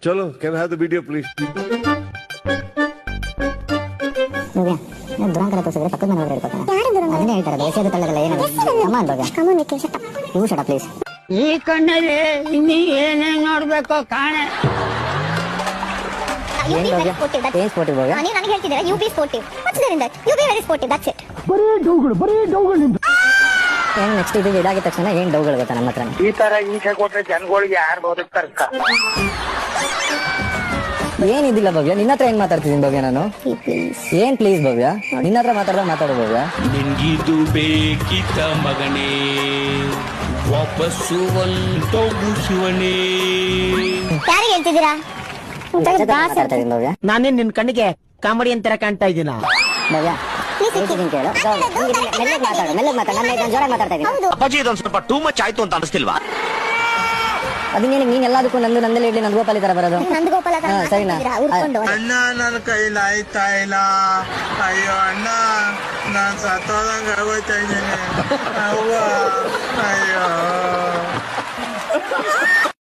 ಚಲೋ can have the video please. ದುರಂಕರ ತೋರಿಸಿದ್ರೆ ಪಕ್ಕದ ಮನೆ ಹೇಳ್ತಾರೆ ಅದನ್ನೇ ಹೇಳ್ತಾರೆ ದೇಶದ ತಳ್ಳಗಲ್ಲ ಏನು come on Bhavya come on Vicky shut you shut up please. ಈ ಕಣ್ಣಲ್ಲಿ ಇನ್ನೀ ಏನೇನ್ ನೋಡ್ಬೇಕೋ ಕಾಣೆ. ಏನ್ ಭವ್ಯ ಏನ್ ಸ್ಪೋರ್ಟಿವ್ ಭವ್ಯ ನೀವು ನನಗೆ ಹೇಳ್ತಿದ್ದೀರಾ you be sportive. What's there in that? You be very sportive, that's it. ಬರೀ ಡೌಗಳು ನಿಮ್ದು. ಏನ್ ನೆಕ್ಸ್ಟ್ ಇದು ಇದಾಗಿದ ತಕ್ಷಣ ಏನ್ ಡೌಗಳು ಗೊತ್ತಾ ನಮ್ಮ ಹತ್ರ. ಈ ತರ ಹಿಂಸೆ ಕೊಟ್ರೆ ಜನಗಳಿಗೆ ಯಾರು ಬದುಕ್ತಾರ? ಏನಿದಿಲ್ಲ ಭವ್ಯ, ನಿನ್ನ ಹತ್ರ ಏನ್ ಮಾತಾಡ್ತಿದ್ದೀನಿ ಭವ್ಯ ನಾನು? ಏನ್ ಪ್ಲೀಸ್ ಭವ್ಯ, ನಿನ್ನ ಹತ್ರ ಮಾತಾಡೋ ಭವ್ಯ. ನಿನ್ಗಿದು ಬೇಕಿತ್ತ ಮಗನೇ, ವಾಪಸ್ಸು ಒಂದೋಗು ಶಿವನೇ. ಯಾರಿಗೆ ಹೇಳ್ತಿದ್ದೀರಾ? ಮಾತಾಡ್ತಾ ಇದೀನಿ ಭವ್ಯ. ನಾನೇನ್ ನಿನ್ ಕಣ್ಣಿಗೆ ಕಾಮಿಡಿ ಅಂತರ ಕಾಣ್ತಾ ಇದ್ದೀನ? ಭವ್ಯ ಹೇಳ್ತಿದ್ದೀನಿ ಕೇಳು. ಮೆಲ್ಲಗ್ ಮಾತಾಡ, ನಾನು ಜೋರಾಗಿ ಮಾತಾಡ್ತಾ ಇದ್ದೀನಿ. ಅಪ್ಪಾಜಿ ಇದೊಂದು ಸ್ವಲ್ಪ ಟೂ ಮಚ್ ಆಯ್ತು ಅಂತ ಅನಿಸ್ತಿಲ್ವಾ? ಅದನ್ನೇನು ನೀನ್ ಎಲ್ಲದಕ್ಕೂ ನಂದಲ್ಲೇ ಇಡ್ಲಿ ನಂದಗೋಪಾಲಿ ತರ ಬರೋದು? ನಂದಗೋಪಾಲ ಸರಿನಾ? ಅಣ್ಣ ನನ್ನ ಕೈಲಿ ಆಯ್ತಾ ಇಲ್ಲ. ಅಯ್ಯೋ ಅಣ್ಣ, ನಾನ್ ಸತ್ತೋದಂಗ ಆಗೋಯ್ತಾ ಇದ್ದೀನಿ.